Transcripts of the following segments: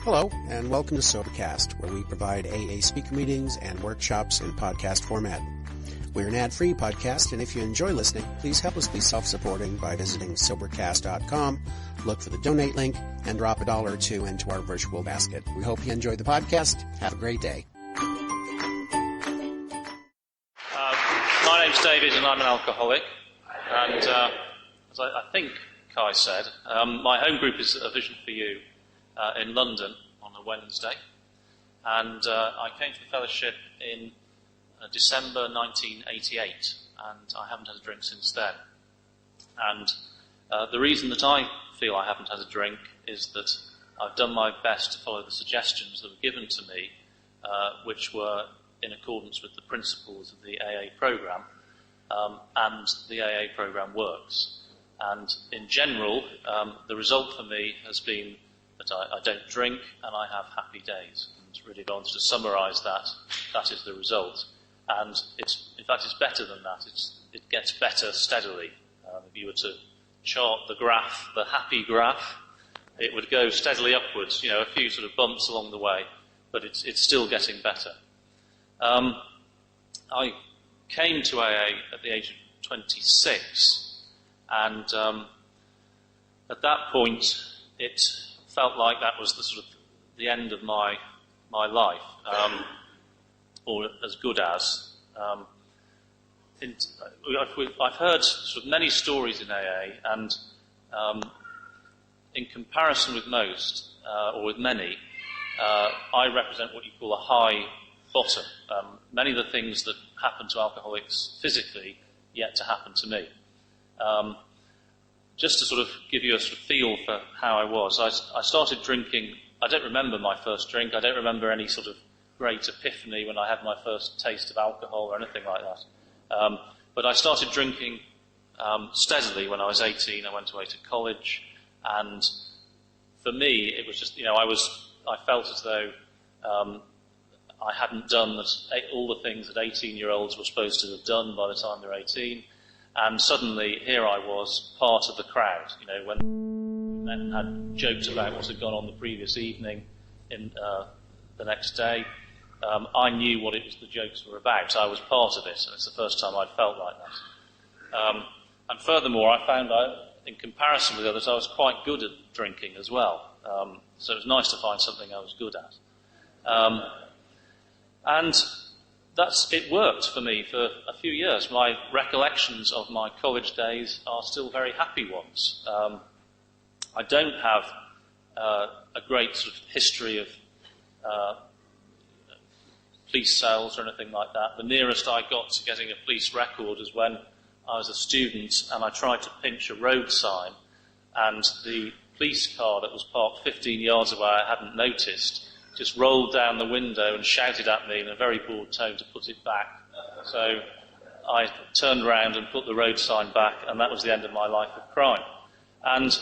Hello, and welcome to Sobercast, where we provide AA speaker meetings and workshops in podcast format. We're an ad-free podcast, and if you enjoy listening, please help us be self-supporting by visiting Sobercast.com, look for the donate link, and drop $1 or $2 into our virtual basket. We hope you enjoy the podcast. Have a great day. My name's David, and I'm an alcoholic. And as I think Kai said, my home group is A Vision for You in London on a Wednesday. And I came to the fellowship in December 1988, and I haven't had a drink since then. And the reason that I feel I haven't had a drink is that I've done my best to follow the suggestions that were given to me, which were in accordance with the principles of the AA program, and the AA program works. And in general, the result for me has been that I don't drink and I have happy days. And really, if I wanted to summarise that, that is the result. And in fact, it's better than that. It gets better steadily. If you were to chart the graph, the happy graph, it would go steadily upwards. You know, a few sort of bumps along the way, but it's still getting better. I came to AA at the age of 26, and at that point, it felt like that was the sort of the end of my life, or as good as. I've heard sort of many stories in AA, and in comparison with most, or with many, I represent what you call a high bottom. Many of the things that happen to alcoholics physically yet to happen to me. Just to sort of give you a sort of feel for how I was, I started drinking. I don't remember my first drink. I don't remember any sort of great epiphany when I had my first taste of alcohol or anything like that. But I started drinking steadily when I was 18. I went away to college, and for me, it was just, I felt as though I hadn't done all the things that 18-year-olds were supposed to have done by the time they were 18, and suddenly here I was, part of the crowd. You know, when men had jokes about what had gone on the previous evening in the next day, I knew what it was the jokes were about. I was part of it, and it's the first time I'd felt like that. And furthermore, I found in comparison with others, I was quite good at drinking as well. So it was nice to find something I was good at. And it worked for me for a few years. My recollections of my college days are still very happy ones. I don't have a great sort of history of police cells or anything like that. The nearest I got to getting a police record was when I was a student and I tried to pinch a road sign, and the police car that was parked 15 yards away I hadn't noticed just rolled down the window and shouted at me in a very bored tone to put it back. So I turned around and put the road sign back, and that was the end of my life of crime. And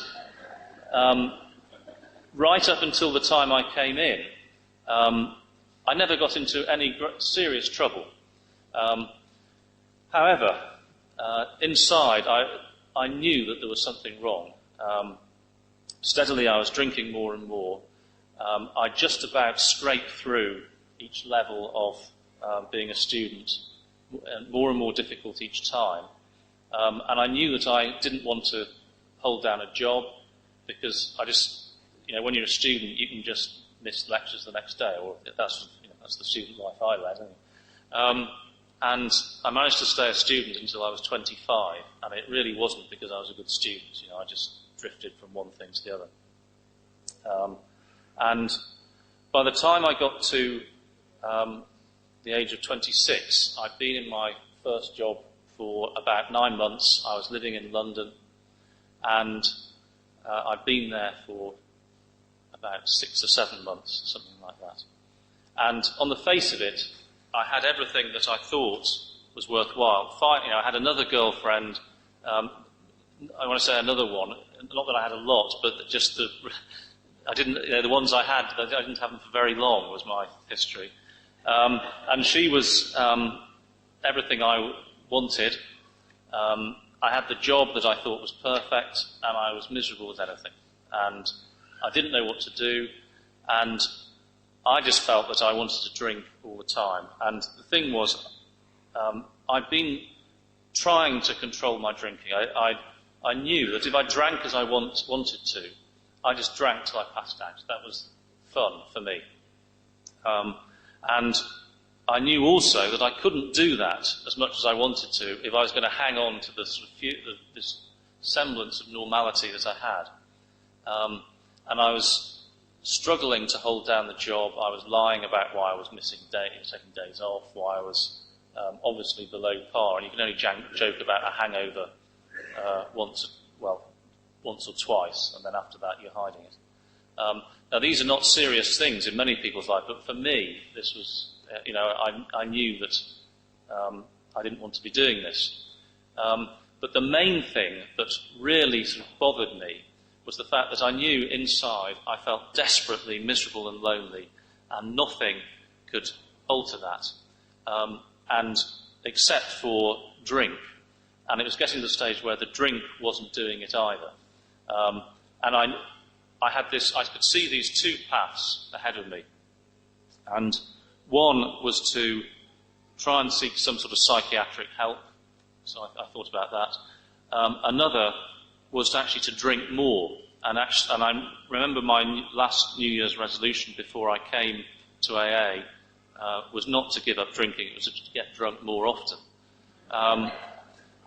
right up until the time I came in, I never got into any serious trouble. However, inside, I knew that there was something wrong. Steadily, I was drinking more and more. I just about scraped through each level of being a student, and more difficult each time. And I knew that I didn't want to hold down a job, because I just, when you're a student, you can just miss lectures the next day, or that's the student life I led. And I managed to stay a student until I was 25, and it really wasn't because I was a good student. I just drifted from one thing to the other. And by the time I got to the age of 26, I'd been in my first job for about 9 months. I was living in London, and I'd been there for about 6 or 7 months, something like that. And on the face of it, I had everything that I thought was worthwhile. I had another girlfriend. I want to say another one. Not that I had a lot, but just the ones I had, I didn't have them for very long, was my history. And she was everything I wanted. I had the job that I thought was perfect, and I was miserable as anything. And I didn't know what to do. And I just felt that I wanted to drink all the time. And the thing was, I'd been trying to control my drinking. I knew that if I drank as I wanted to, I just drank till I passed out. That was fun for me. And I knew also that I couldn't do that as much as I wanted to if I was going to hang on to the sort of this semblance of normality that I had. And I was struggling to hold down the job. I was lying about why I was missing days, taking days off, why I was obviously below par. And you can only joke about a hangover once or twice, and then after that you're hiding it. Now these are not serious things in many people's lives, but for me, this was, I knew that I didn't want to be doing this. But the main thing that really sort of bothered me was the fact that I knew inside I felt desperately miserable and lonely, and nothing could alter that, and except for drink. And it was getting to the stage where the drink wasn't doing it either. And I had this, I could see these two paths ahead of me. And one was to try and seek some sort of psychiatric help. So I thought about that. Another was actually to drink more. And I remember my last New Year's resolution before I came to AA was not to give up drinking, it was to get drunk more often.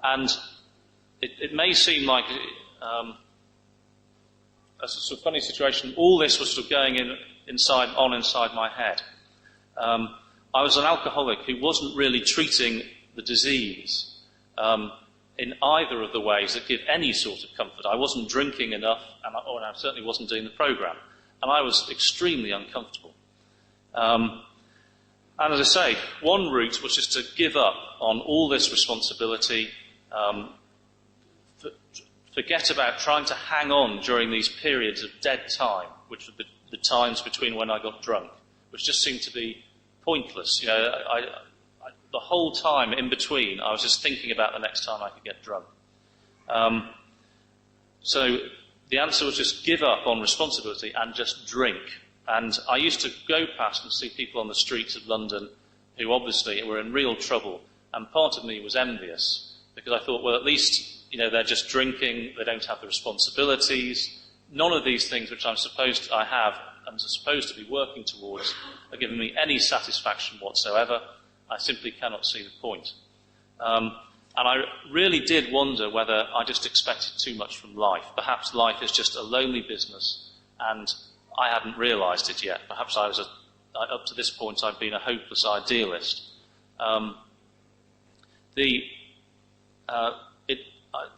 And it may seem like a sort of funny situation. All this was sort of going inside my head. I was an alcoholic who wasn't really treating the disease in either of the ways that give any sort of comfort. I wasn't drinking enough, and I certainly wasn't doing the program. And I was extremely uncomfortable. And as I say, one route was just to give up on all this responsibility, forget about trying to hang on during these periods of dead time, which were the times between when I got drunk, which just seemed to be pointless. The whole time in between, I was just thinking about the next time I could get drunk. So the answer was just give up on responsibility and just drink. And I used to go past and see people on the streets of London who obviously were in real trouble, and part of me was envious, because I thought, well, at least, they're just drinking, they don't have the responsibilities. None of these things which I have and am supposed to be working towards are giving me any satisfaction whatsoever. I simply cannot see the point. And I really did wonder whether I just expected too much from life. Perhaps life is just a lonely business, and I hadn't realised it yet. Perhaps up to this point, I'd been a hopeless idealist.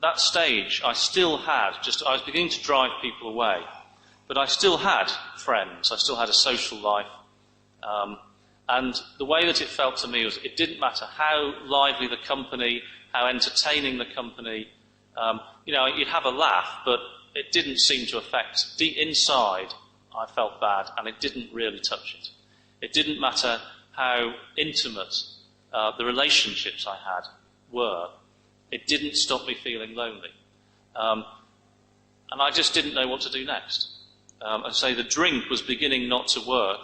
That stage, I was beginning to drive people away, but I still had friends, I still had a social life, and the way that it felt to me was it didn't matter how lively the company, how entertaining the company, you'd have a laugh, but it didn't seem to affect. Deep inside, I felt bad, and it didn't really touch it. It didn't matter how intimate the relationships I had were. It didn't stop me feeling lonely. And I just didn't know what to do next. And so the drink was beginning not to work.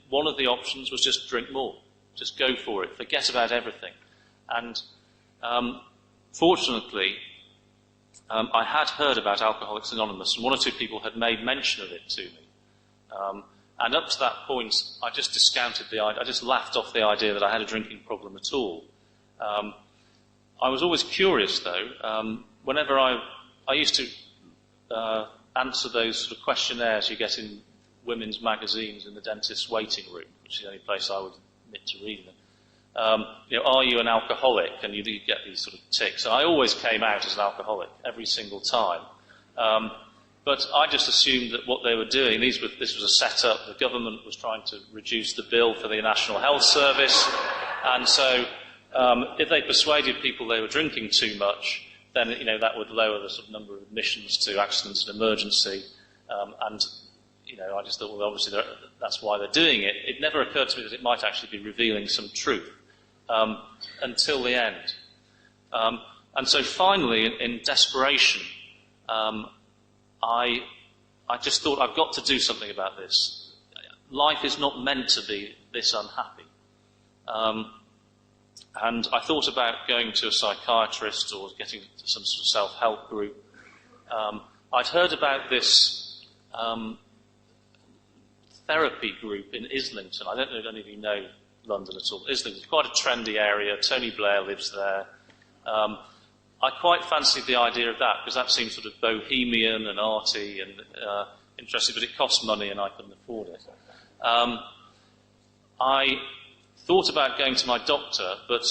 One of the options was just drink more. Just go for it. Forget about everything. And fortunately, I had heard about Alcoholics Anonymous, and one or two people had made mention of it to me. And up to that point, I just discounted the idea. I just laughed off the idea that I had a drinking problem at all. I was always curious, though. Whenever I used to answer those sort of questionnaires you get in women's magazines in the dentist's waiting room, which is the only place I would admit to reading them. Are you an alcoholic? And you get these sort of ticks. And I always came out as an alcoholic, every single time. But I just assumed that what they were doing, this was a set-up. The government was trying to reduce the bill for the National Health Service. And so if they persuaded people they were drinking too much, then that would lower the sort of number of admissions to accidents and emergency. I just thought, well, obviously that's why they're doing it. It never occurred to me that it might actually be revealing some truth until the end. And so finally, in desperation, I just thought, I've got to do something about this. life is not meant to be this unhappy. And I thought about going to a psychiatrist or getting to some sort of self-help group. I'd heard about this therapy group in Islington. I don't know if any of you know London at all. Islington is quite a trendy area. Tony Blair lives there. I quite fancied the idea of that because that seemed sort of bohemian and arty and interesting, but it cost money and I couldn't afford it. I thought about going to my doctor, but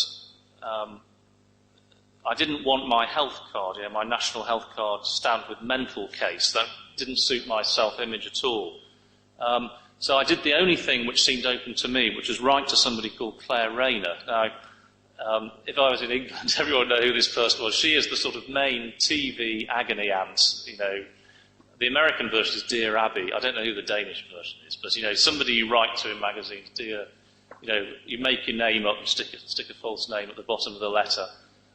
I didn't want my health card, my national health card, stamped with mental case. That didn't suit my self-image at all. So I did the only thing which seemed open to me, which was write to somebody called Claire Rayner. Now, if I was in England, everyone would know who this person was. She is the sort of main TV agony aunt, The American version is Dear Abby. I don't know who the Danish version is, but, somebody you write to in magazines, dear, you make your name up and stick a false name at the bottom of the letter.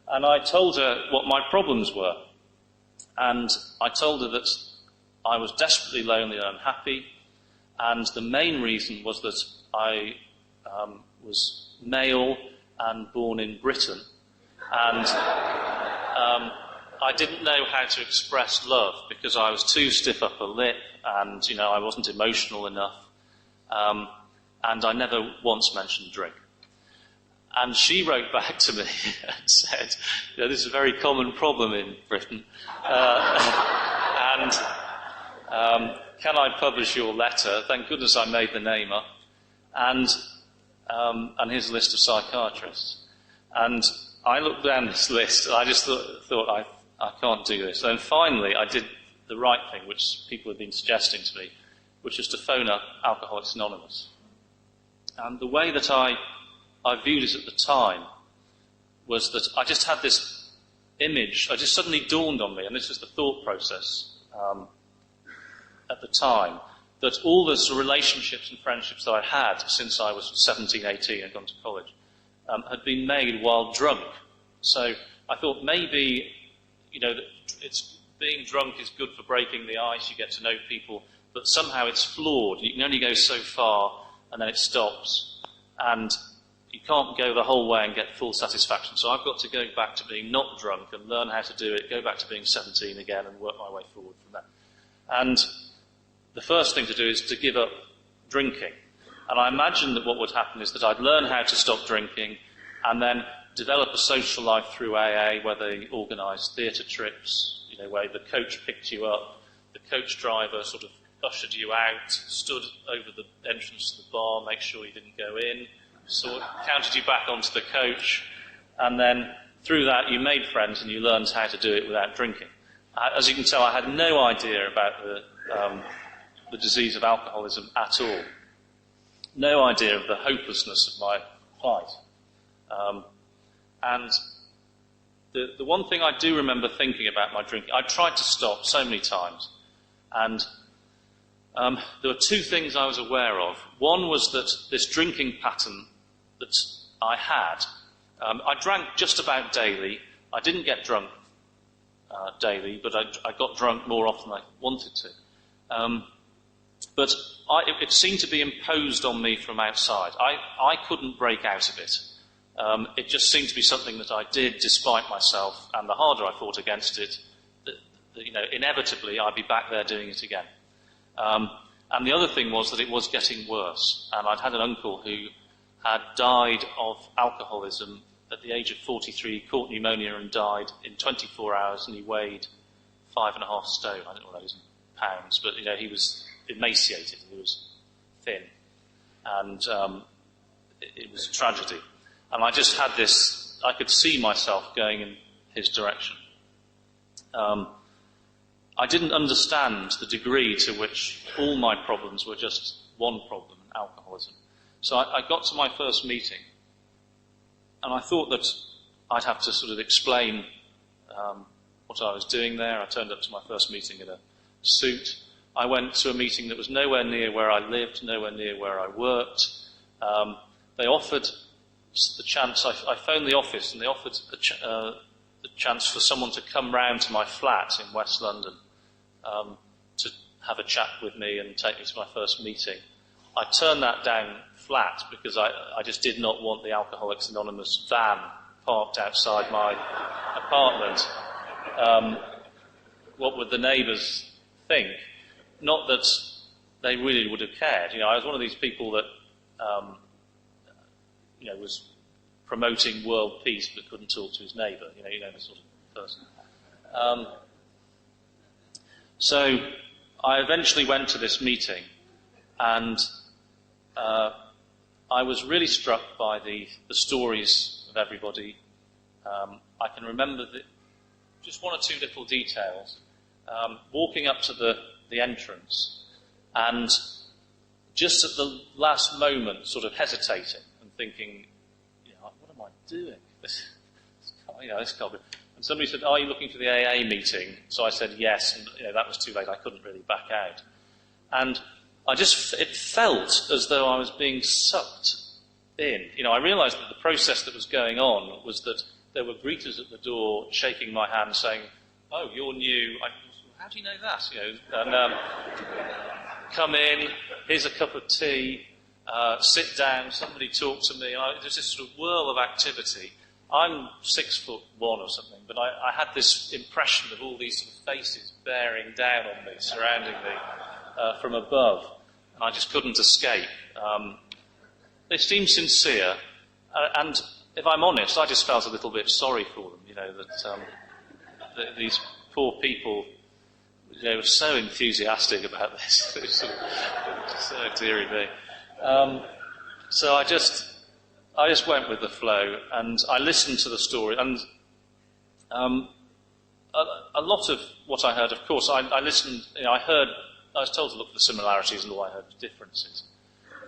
And I told her what my problems were. And I told her that I was desperately lonely and unhappy, and the main reason was that I was male and born in Britain, and I didn't know how to express love because I was too stiff upper lip, and I wasn't emotional enough, and I never once mentioned drink. And she wrote back to me and said, this is a very common problem in Britain, and can I publish your letter? Thank goodness I made the name up, and here's a list of psychiatrists. And I looked down this list, and I just thought I can't do this. And finally, I did the right thing, which people had been suggesting to me, which is to phone up Alcoholics Anonymous. And the way that I viewed it at the time was that I just had this image. It just suddenly dawned on me, and this is the thought process at the time, that all the relationships and friendships that I had since I was 17, 18 and gone to college had been made while drunk. So I thought maybe, that being drunk is good for breaking the ice, you get to know people, but somehow it's flawed. You can only go so far, and then it stops. And you can't go the whole way and get full satisfaction. So I've got to go back to being not drunk and learn how to do it, go back to being 17 again and work my way forward from that. And the first thing to do is to give up drinking. And I imagined that what would happen is that I'd learn how to stop drinking and then develop a social life through AA where they organised theatre trips, where the coach picked you up, the coach driver sort of ushered you out, stood over the entrance to the bar, make sure you didn't go in, counted you back onto the coach, and then through that you made friends and you learned how to do it without drinking. As you can tell, I had no idea about the disease of alcoholism at all. No idea of the hopelessness of my plight. And the one thing I do remember thinking about my drinking, I tried to stop so many times, and there were two things I was aware of. One was that this drinking pattern that I had, I drank just about daily. I didn't get drunk daily, but I got drunk more often than I wanted to. But it seemed to be imposed on me from outside. I couldn't break out of it. It just seemed to be something that I did despite myself, and the harder I fought against it, inevitably I'd be back there doing it again. And the other thing was that it was getting worse, and I'd had an uncle who had died of alcoholism at the age of 43, caught pneumonia and died in 24 hours, and he weighed 5.5 stone. I don't know what that is in pounds, but he was emaciated, he was thin, and it was a tragedy. And I just had this, I could see myself going in his direction. I didn't understand the degree to which all my problems were just one problem, alcoholism. So I got to my first meeting, and I thought that I'd have to sort of explain what I was doing there. I turned up to my first meeting in a suit. I went to a meeting that was nowhere near where I lived, nowhere near where I worked. They offered the chance, I phoned the office, and they offered the chance for someone to come round to my flat in West London to have a chat with me and take me to my first meeting. I turned that down flat because I just did not want the Alcoholics Anonymous van parked outside my apartment. What would the neighbours think? Not that they really would have cared. I was one of these people that, was promoting world peace but couldn't talk to his neighbour. The sort of person. So I eventually went to this meeting, and I was really struck by the stories of everybody. I can remember just one or two little details. Walking up to the entrance, and just at the last moment sort of hesitating and thinking, what am I doing? This can't be. And somebody said, are you looking for the AA meeting? So I said yes, and that was too late. I couldn't really back out. And it felt as though I was being sucked in. I realised that the process that was going on was that there were greeters at the door shaking my hand saying, oh, you're new. How do you know that? And come in, here's a cup of tea, sit down, somebody talk to me. There's this sort of whirl of activity. I'm 6'1" or something, but I had this impression of all these sort of faces bearing down on me, surrounding me from above, and I just couldn't escape. They seemed sincere, and if I'm honest, I just felt a little bit sorry for them. That these poor people, were so enthusiastic about this. It was so deary me. So I just went with the flow, and I listened to the story, and a lot of what I heard, of course, I listened. I was told to look for the similarities, and all I heard was differences.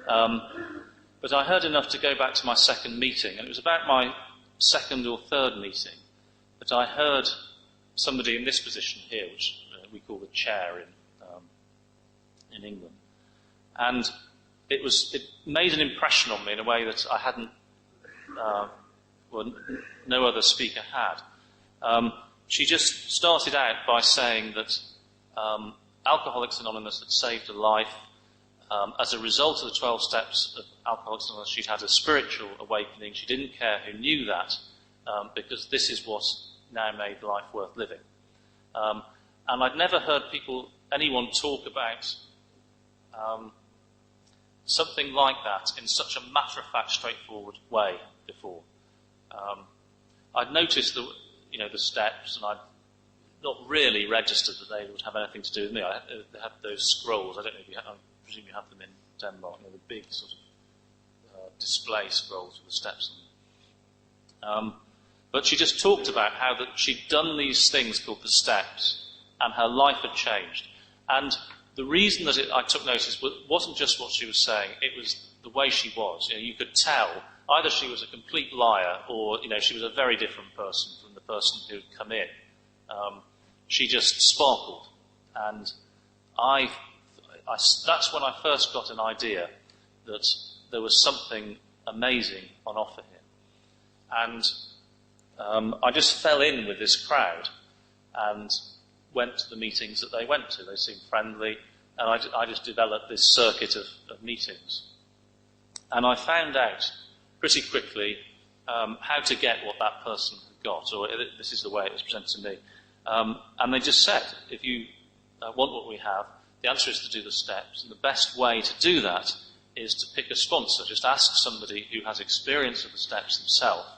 But I heard enough to go back to my second meeting, and it was about my second or third meeting that I heard somebody in this position here, which we call the chair in England, and it made an impression on me in a way that I hadn't, no other speaker had. She just started out by saying that Alcoholics Anonymous had saved her life. As a result of the 12 steps of Alcoholics Anonymous, she'd had a spiritual awakening. She didn't care who knew that, because this is what now made life worth living. And I'd never heard anyone talk about something like that in such a matter-of-fact, straightforward way before. I'd noticed the steps, and I'd not really registered that they would have anything to do with me. They had those scrolls. I don't know if I presume you have them in Denmark, the big sort of display scrolls with the steps on them. But she just talked about how that she'd done these things called the steps, and her life had changed. And the reason that I took notice wasn't just what she was saying, it was the way she was. You could tell either she was a complete liar, or she was a very different person from the person who'd come in. She just sparkled, and that's when I first got an idea that there was something amazing on offer here. And I just fell in with this crowd and went to the meetings that they went to. They seemed friendly, and I just developed this circuit of meetings. And I found out pretty quickly how to get what that person had got, or this is the way it was presented to me. And they just said, if you want what we have, the answer is to do the steps. And the best way to do that is to pick a sponsor. Just ask somebody who has experience of the steps themselves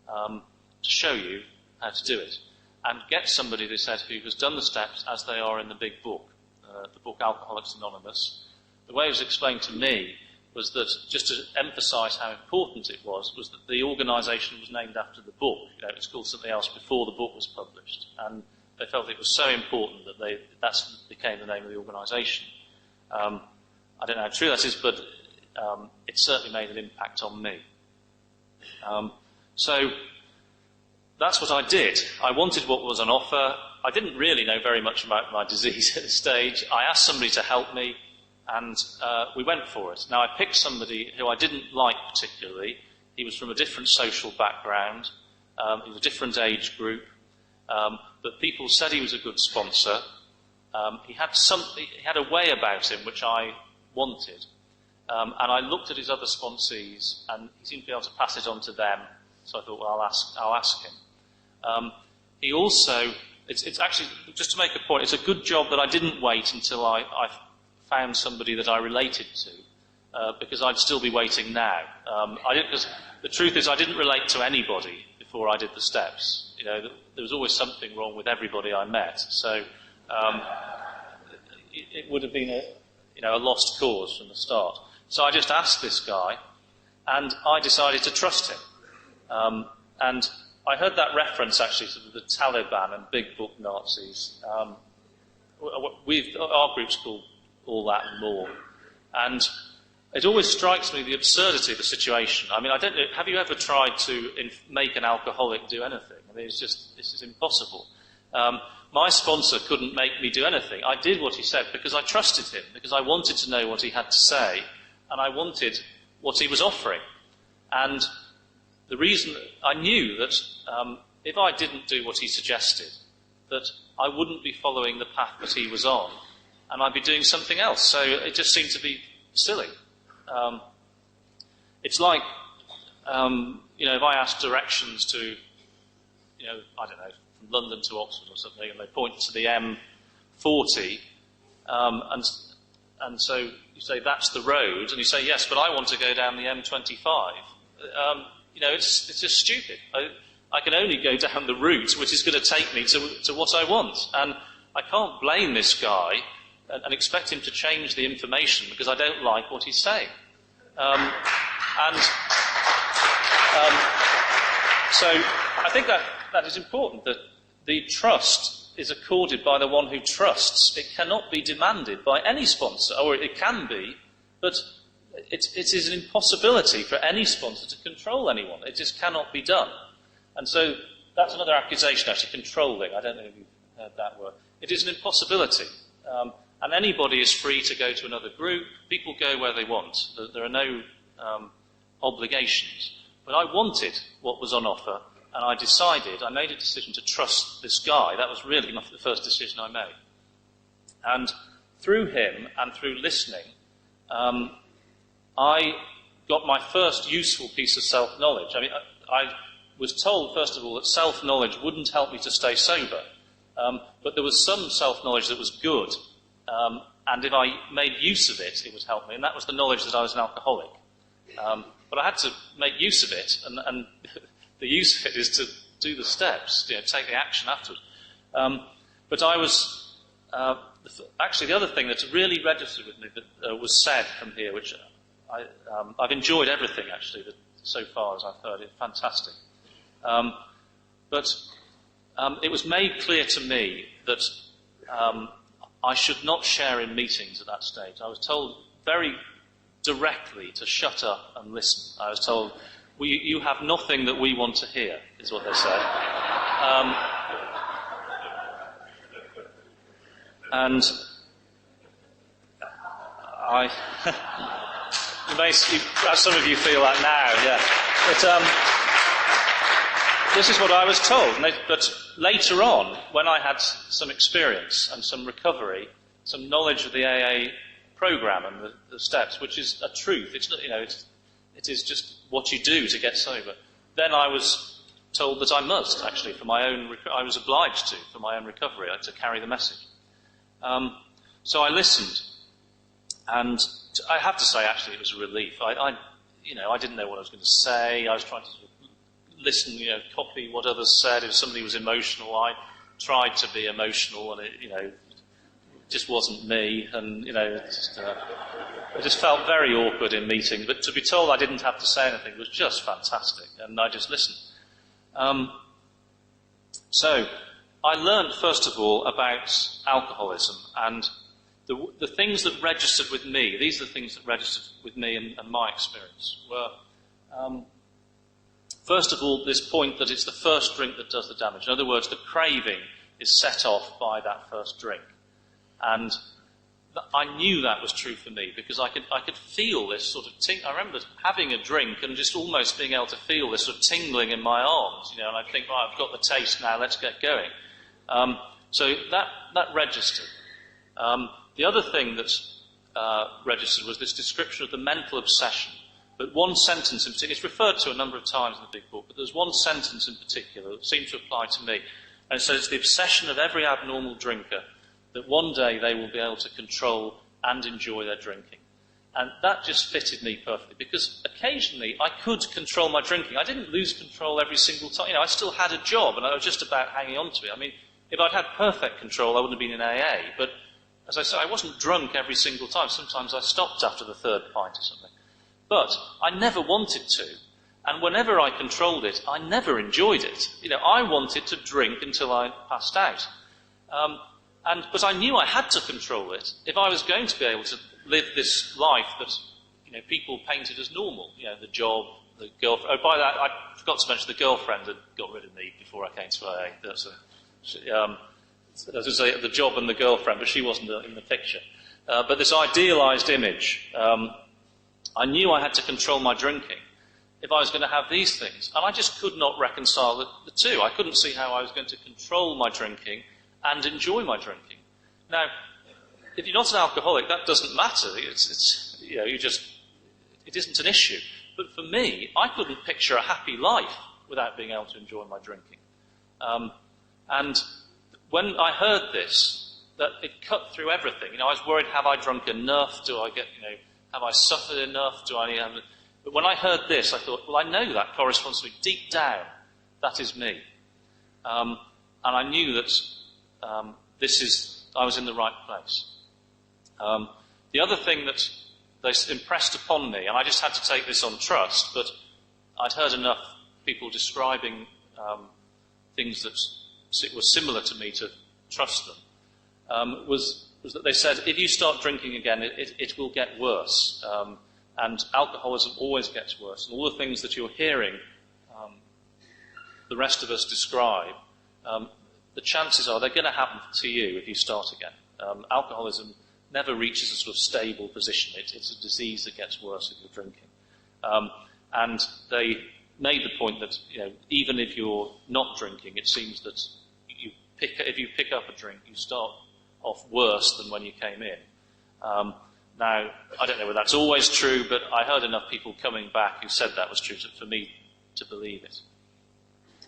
to show you how to do it. And get somebody, they said, who has done the steps as they are in the big book, the book Alcoholics Anonymous. The way it was explained to me was that, just to emphasise how important it was that the organisation was named after the book. It was called something else before the book was published. And they felt it was so important that that became the name of the organisation. I don't know how true that is, but it certainly made an impact on me. So that's what I did. I wanted what was on offer. I didn't really know very much about my disease at this stage. I asked somebody to help me, and we went for it. Now, I picked somebody who I didn't like particularly. He was from a different social background. He was a different age group. But people said he was a good sponsor. He had a way about him which I wanted. And I looked at his other sponsees, and he seemed to be able to pass it on to them. So I thought, well, I'll ask him. He also, it's actually, just to make a point, it's a good job that I didn't wait until I found somebody that I related to, because I'd still be waiting now. Because the truth is, I didn't relate to anybody before I did the steps. You know, there was always something wrong with everybody I met. So it would have been a lost cause from the start. So I just asked this guy, and I decided to trust him. And I heard that reference actually to the Taliban and big book Nazis. Our group's called All That and More. And it always strikes me the absurdity of the situation. I mean, I don't know, have you ever tried to make an alcoholic do anything? I mean, this is impossible. My sponsor couldn't make me do anything. I did what he said because I trusted him, because I wanted to know what he had to say, and I wanted what he was offering. And the reason I knew that if I didn't do what he suggested, that I wouldn't be following the path that he was on, and I'd be doing something else. So it just seemed to be silly. It's like, if I ask directions to, I don't know, from London to Oxford or something, and they point to the M40, and so you say, that's the road, and you say, yes, but I want to go down the M25. It's just stupid. I can only go down the route which is going to take me to what I want. And I can't blame this guy and expect him to change the information because I don't like what he's saying. So I think that is important, that the trust is accorded by the one who trusts. It cannot be demanded by any sponsor, or it can be, but it is an impossibility for any sponsor to control anyone. It just cannot be done. And so that's another accusation, actually, controlling. I don't know if you've heard that word. It is an impossibility. And anybody is free to go to another group. People go where they want. There are no obligations. But I wanted what was on offer, and I made a decision to trust this guy. That was really the first decision I made. And through him and through listening, I got my first useful piece of self-knowledge. I mean, I was told, first of all, that self-knowledge wouldn't help me to stay sober. But there was some self-knowledge that was good. And if I made use of it, it would help me. And that was the knowledge that I was an alcoholic. But I had to make use of it. And the use of it is to do the steps, take the action afterwards. But I was... actually, the other thing that really registered with me that was said from here, which I've enjoyed everything, actually, so far as I've heard. It's fantastic. But it was made clear to me that I should not share in meetings at that stage. I was told very directly to shut up and listen. I was told, you have nothing that we want to hear, is what they said. And as some of you feel that now, yeah. But this is what I was told. But later on, when I had some experience and some recovery, some knowledge of the AA program and the steps, which is a truth. It's not, it is just what you do to get sober. Then I was told that I must, actually, I was obliged to, for my own recovery, to carry the message. So I listened, and I have to say, actually, it was a relief. I didn't know what I was going to say. I was trying to sort of listen, copy what others said. If somebody was emotional, I tried to be emotional, and it just wasn't me. And it just felt very awkward in meetings. But to be told I didn't have to say anything was just fantastic, and I just listened. So I learned, first of all, about alcoholism, and the things that registered with me, these are the things that registered with me and my experience, were, first of all, this point that it's the first drink that does the damage. In other words, the craving is set off by that first drink. And I knew that was true for me, because I could feel this sort of I remember having a drink and just almost being able to feel this sort of tingling in my arms, and I think, right, I've got the taste now, let's get going. So that registered. The other thing that registered was this description of the mental obsession. But one sentence in particular, it's referred to a number of times in the big book, but there's one sentence in particular that seemed to apply to me. And it says, it's the obsession of every abnormal drinker that one day they will be able to control and enjoy their drinking. And that just fitted me perfectly, because occasionally I could control my drinking. I didn't lose control every single time. I still had a job, and I was just about hanging on to it. I mean, if I'd had perfect control, I wouldn't have been in AA. But as I said, I wasn't drunk every single time. Sometimes I stopped after the third pint or something. But I never wanted to. And whenever I controlled it, I never enjoyed it. I wanted to drink until I passed out. But I knew I had to control it if I was going to be able to live this life that people painted as normal. The job, the girlfriend. Oh, by that, I forgot to mention the girlfriend had got rid of me before I came to AA. As I say, the job and the girlfriend, but she wasn't in the picture. But this idealised image, I knew I had to control my drinking if I was going to have these things. And I just could not reconcile the two. I couldn't see how I was going to control my drinking and enjoy my drinking. Now, if you're not an alcoholic, that doesn't matter. It isn't an issue. But for me, I couldn't picture a happy life without being able to enjoy my drinking. And when I heard this, that it cut through everything. I was worried, have I drunk enough? Have I suffered enough? But when I heard this, I thought, well, I know that corresponds to me. Deep down, that is me. And I knew that I was in the right place. The other thing that they impressed upon me, and I just had to take this on trust, but I'd heard enough people describing things that were similar to me to trust them, was that they said, if you start drinking again, it will get worse. And alcoholism always gets worse. And all the things that you're hearing the rest of us describe, the chances are they're going to happen to you if you start again. Alcoholism never reaches a sort of stable position. It's a disease that gets worse if you're drinking. And they made the point that even if you're not drinking, it seems that if you pick up a drink, you start off worse than when you came in. Now, I don't know whether that's always true, but I heard enough people coming back who said that was true for me to believe it.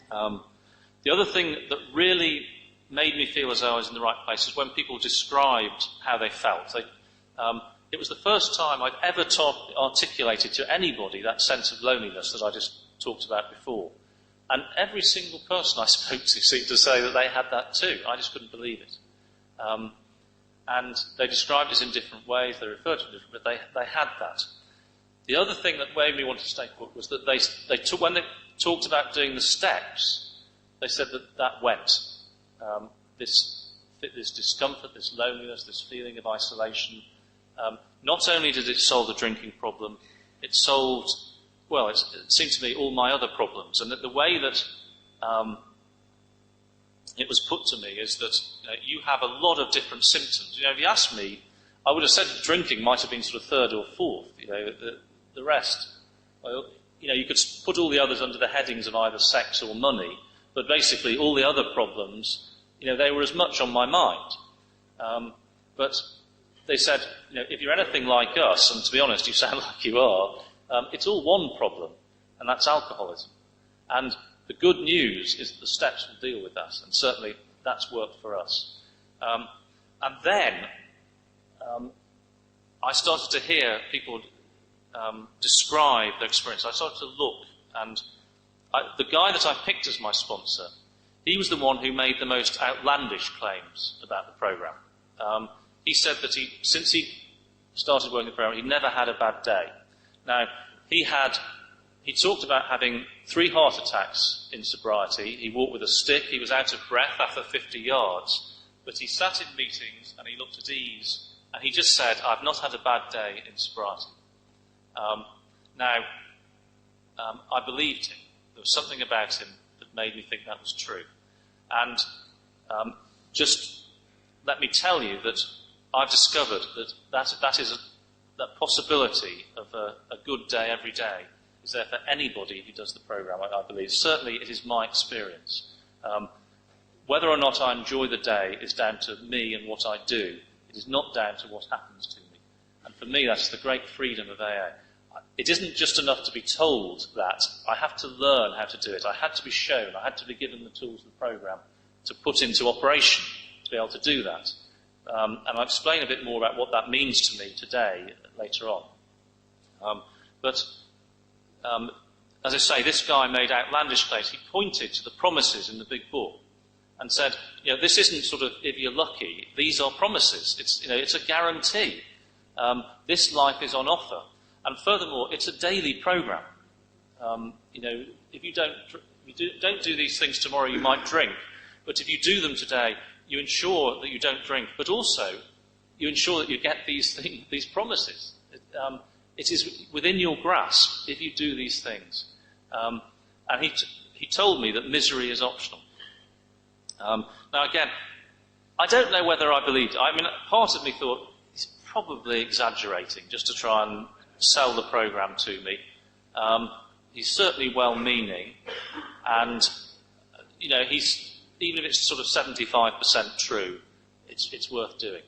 The other thing that really made me feel as though I was in the right place is when people described how they felt. It was the first time I'd ever articulated to anybody that sense of loneliness that I just talked about before. And every single person I spoke to seemed to say that they had that too. I just couldn't believe it. And they described it in different ways, they referred to it differently, but they had that. The other thing that made me want to stay put was that when they talked about doing the steps, they said that went. This discomfort, this loneliness, this feeling of isolation, not only did it solve the drinking problem, it solved, it seemed to me, all my other problems. And that the way that it was put to me is that you have a lot of different symptoms. If you asked me, I would have said drinking might have been sort of third or fourth. The rest, you could put all the others under the headings of either sex or money, but basically all the other problems, they were as much on my mind. But they said, if you're anything like us, and to be honest, you sound like you are, it's all one problem, and that's alcoholism. And the good news is that the steps will deal with that, and certainly that's worked for us. And then I started to hear people describe their experience. I started to look, and the guy that I picked as my sponsor, he was the one who made the most outlandish claims about the programme. He said that since he started working the programme, he'd never had a bad day. Now, he talked about having 3 heart attacks in sobriety. He walked with a stick. He was out of breath after 50 yards. But he sat in meetings and he looked at ease. And he just said, I've not had a bad day in sobriety. I believed him. There was something about him that made me think that was true. And just let me tell you that I've discovered that possibility of a good day every day is there for anybody who does the programme, I believe. Certainly it is my experience. Whether or not I enjoy the day is down to me and what I do. It is not down to what happens to me. And for me, that's the great freedom of AA. It isn't just enough to be told that. I have to learn how to do it. I had to be shown. I had to be given the tools of the programme to put into operation to be able to do that. And I'll explain a bit more about what that means to me today, later on. As I say, this guy made outlandish claims. He pointed to the promises in the big book and said, this isn't sort of if you're lucky. These are promises. It's a guarantee. This life is on offer. And furthermore, it's a daily programme. If you don't do these things tomorrow, you might drink. But if you do them today, you ensure that you don't drink. But also, you ensure that you get these promises. It is within your grasp if you do these things. And he told me that misery is optional. Now again, I don't know whether I believed it. I mean, part of me thought, he's probably exaggerating just to try and sell the programme to me. He's certainly well-meaning, and he's, even if it's sort of 75% true, it's worth doing.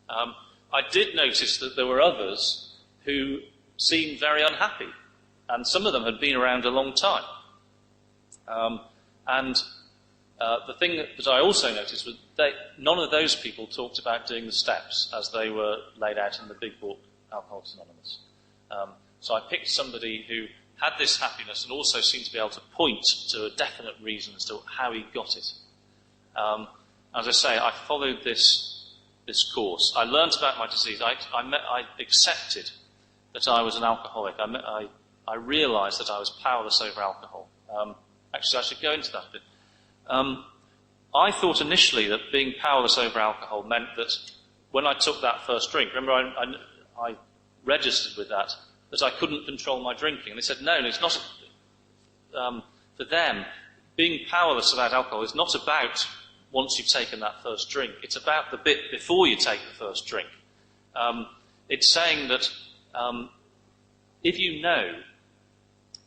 I did notice that there were others who seemed very unhappy, and some of them had been around a long time. The thing that I also noticed was that none of those people talked about doing the steps as they were laid out in the big book, Alcoholics Anonymous. So I picked somebody who had this happiness and also seemed to be able to point to a definite reason as to how he got it. As I say, I followed this course. I learnt about my disease. I accepted that I was an alcoholic. I realised that I was powerless over alcohol. Actually, I should go into that a bit. I thought initially that being powerless over alcohol meant that when I took that first drink, remember I registered with that I couldn't control my drinking. And they said, no, it's not. For them, being powerless about alcohol is not about once you've taken that first drink. It's about the bit before you take the first drink. It's saying that if you know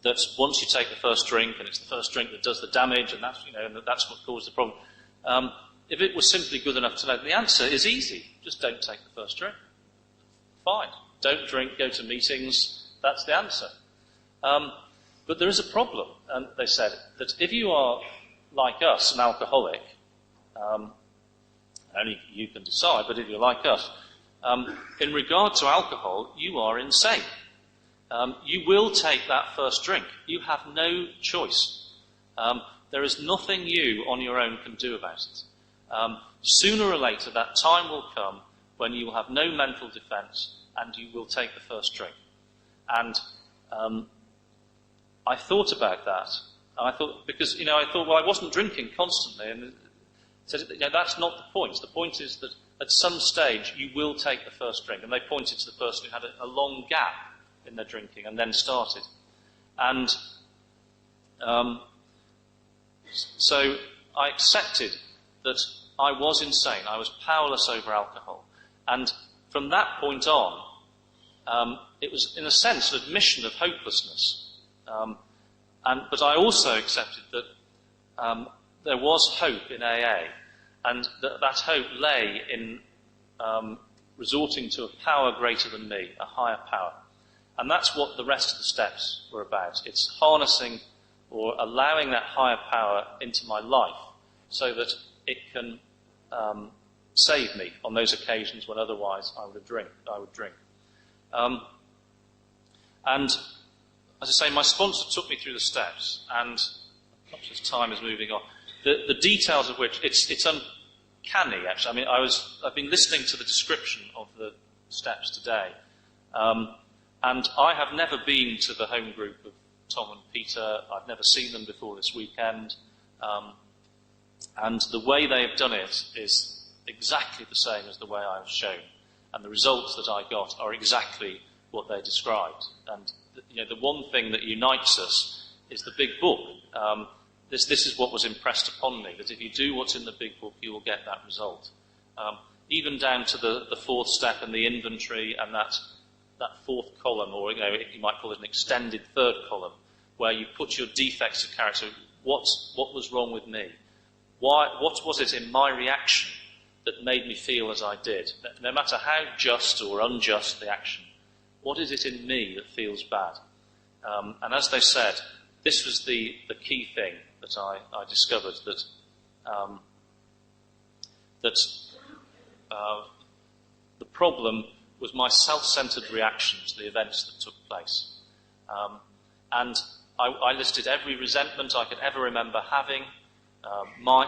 that once you take the first drink, and it's the first drink that does the damage, and that's what caused the problem, if it was simply good enough to know, the answer is easy. Just don't take the first drink. Fine. Don't drink, go to meetings. That's the answer. But there is a problem, and they said that if you are, like us, an alcoholic, only you can decide, but if you're like us, in regard to alcohol, you are insane. You will take that first drink. You have no choice. There is nothing you on your own can do about it. Sooner or later, that time will come when you will have no mental defence and you will take the first drink. And I thought about that. I thought, because, I thought, well, I wasn't drinking constantly. And said, that's not the point. The point is that at some stage you will take the first drink. And they pointed to the person who had a long gap in their drinking and then started. And so I accepted that I was insane. I was powerless over alcohol. And from that point on, it was, in a sense, an admission of hopelessness. But I also accepted that there was hope in AA, and that hope lay in resorting to a power greater than me, a higher power. And that's what the rest of the steps were about. It's harnessing or allowing that higher power into my life so that it can save me on those occasions when otherwise I would drink. And as I say, my sponsor took me through the steps, and as time is moving on, the details of which it's uncanny. Actually, I mean, I've been listening to the description of the steps today, and I have never been to the home group of Tom and Peter. I've never seen them before this weekend, and the way they have done it is exactly the same as the way I was shown, and the results that I got are exactly what they described. And the one thing that unites us is the big book. This is what was impressed upon me, that if you do what's in the big book, you will get that result. Even down to the fourth step and the inventory and that fourth column, or you might call it an extended third column, where you put your defects of character. What was wrong with me? What was it in my reaction that made me feel as I did? No matter how just or unjust the action, what is it in me that feels bad? And as they said, this was the key thing that I discovered, that the problem was my self-centered reaction to the events that took place. And I listed every resentment I could ever remember having,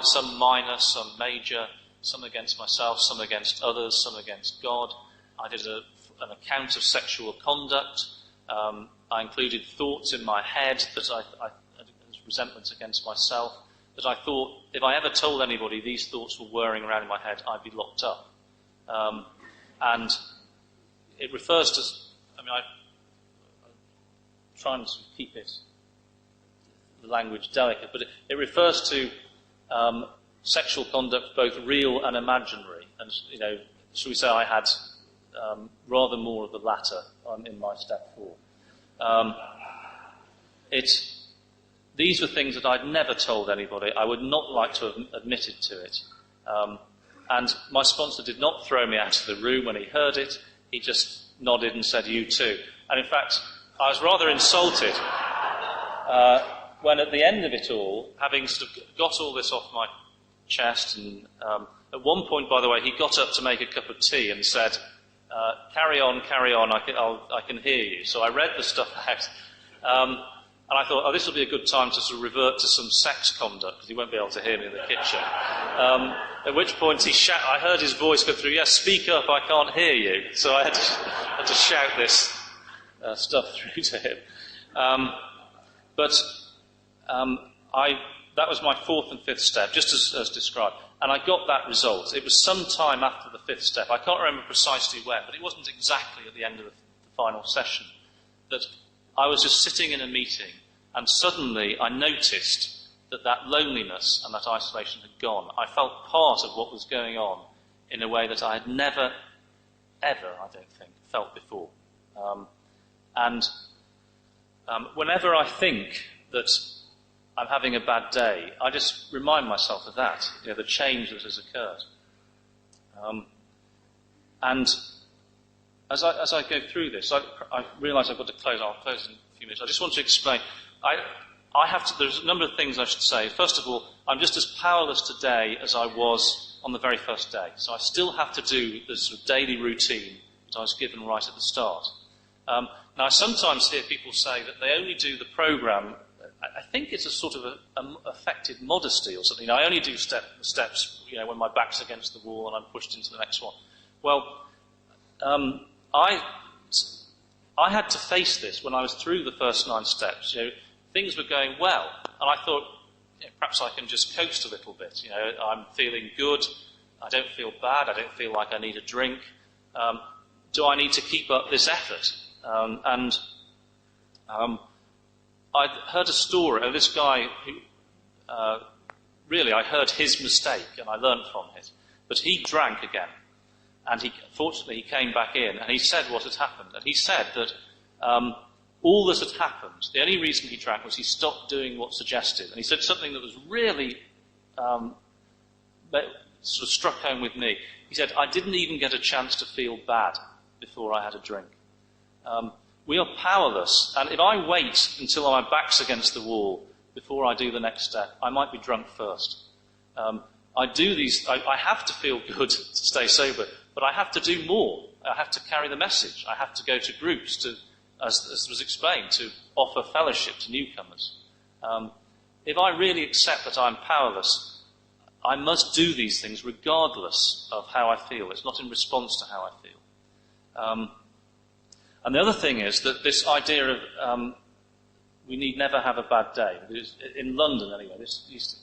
some minor, some major, some against myself, some against others, some against God. I did an account of sexual conduct. I included thoughts in my head that I resentments against myself, that I thought if I ever told anybody these thoughts were whirring around in my head, I'd be locked up. And it refers to, I'm trying to keep the language delicate, but it refers to sexual conduct, both real and imaginary. And, shall we say I had rather more of the latter in my step 4. These were things that I'd never told anybody. I would not like to have admitted to it. And my sponsor did not throw me out of the room when he heard it. He just nodded and said, "You too." And in fact, I was rather insulted when at the end of it all, having sort of got all this off my chest, and at one point, by the way, he got up to make a cup of tea and said, carry on, I can hear you. So I read the stuff out. And I thought, this will be a good time to sort of revert to some sex conduct, because he won't be able to hear me in the kitchen. At which point I heard his voice go through, "Yes, speak up, I can't hear you." So I had to shout this stuff through to him. That was my 4th and 5th step, just as described. And I got that result. It was some time after the 5th step. I can't remember precisely when, but it wasn't exactly at the end of the final session, that I was just sitting in a meeting, and suddenly I noticed that loneliness and that isolation had gone. I felt part of what was going on in a way that I had never, ever, I don't think, felt before. Whenever I think that I'm having a bad day, I just remind myself of that, the change that has occurred. And as I go through this, I realise I've got to close. I'll close in a few minutes. I just want to explain. There's a number of things I should say. First of all, I'm just as powerless today as I was on the very first day. So I still have to do the sort of daily routine that I was given right at the start. Now, I sometimes hear people say that they only do the programme. I think it's a sort of affected modesty or something. I only do steps, when my back's against the wall and I'm pushed into the next one. Well, I had to face this when I was through the first 9 steps. Things were going well, and I thought, perhaps I can just coast a little bit. I'm feeling good. I don't feel bad. I don't feel like I need a drink. Do I need to keep up this effort? I heard a story of this guy who, really, I heard his mistake and I learned from it. But he drank again. And fortunately, he came back in and he said what had happened. And he said that all that had happened, the only reason he drank was he stopped doing what suggested. And he said something that was really sort of struck home with me. He said, "I didn't even get a chance to feel bad before I had a drink." We are powerless, and if I wait until my back's against the wall before I do the next step, I might be drunk first. I have to feel good to stay sober, but I have to do more. I have to carry the message. I have to go to groups to, as was explained, to offer fellowship to newcomers. If I really accept that I'm powerless, I must do these things regardless of how I feel. It's not in response to how I feel. And the other thing is that this idea of we need never have a bad day. In London, anyway, this used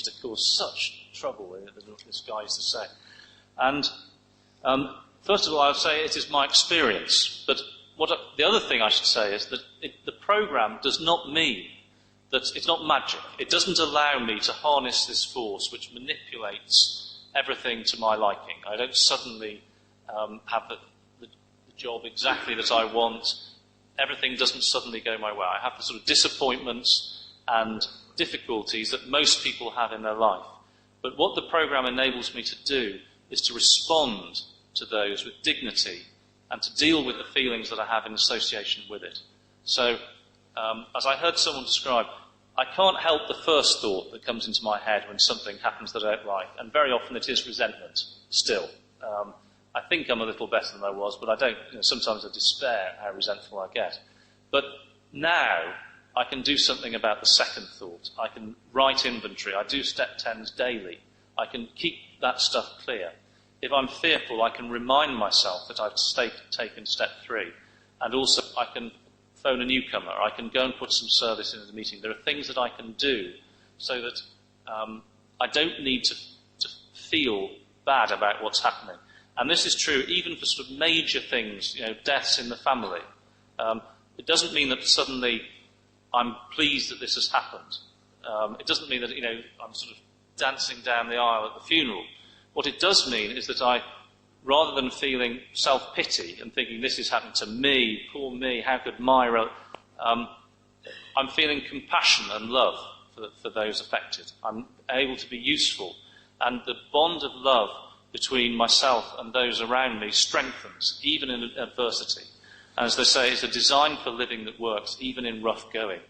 to cause such trouble, this guy used to say. And first of all, I would say it is my experience. But the other thing I should say is that the programme does not mean that it's not magic. It doesn't allow me to harness this force which manipulates everything to my liking. I don't suddenly have the job exactly that I want. Everything doesn't suddenly go my way. I have the sort of disappointments and difficulties that most people have in their life. But what the programme enables me to do is to respond to those with dignity and to deal with the feelings that I have in association with it. So, as I heard someone describe, I can't help the first thought that comes into my head when something happens that I don't like, and very often it is resentment, still. I think I'm a little better than I was, but I don't, sometimes I despair how resentful I get. But now, I can do something about the second thought. I can write inventory. I do step 10s daily. I can keep that stuff clear. If I'm fearful, I can remind myself that I've taken step 3. And also, I can phone a newcomer. I can go and put some service into the meeting. There are things that I can do so that I don't need to feel bad about what's happening. And this is true even for sort of major things, deaths in the family. It doesn't mean that suddenly I'm pleased that this has happened. It doesn't mean that, I'm sort of dancing down the aisle at the funeral. What it does mean is that I, rather than feeling self-pity and thinking this is happening to me, poor me, how could I'm feeling compassion and love for those affected. I'm able to be useful. And the bond of love between myself and those around me strengthens, even in adversity. And as they say, it's a design for living that works, even in rough going.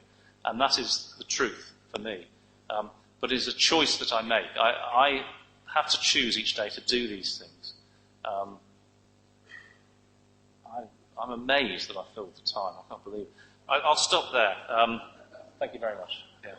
And that is the truth for me. But it's a choice that I make. I have to choose each day to do these things. I'm amazed that I filled the time. I can't believe it. I'll stop there. Thank you very much. Yeah.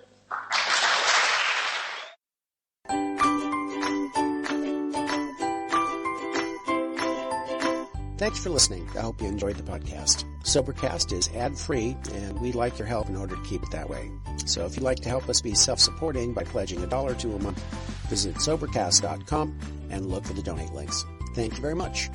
Thanks for listening. I hope you enjoyed the podcast. Sobercast is ad-free, and we'd like your help in order to keep it that way. So if you'd like to help us be self-supporting by pledging $1 or $2 a month, visit Sobercast.com and look for the donate links. Thank you very much.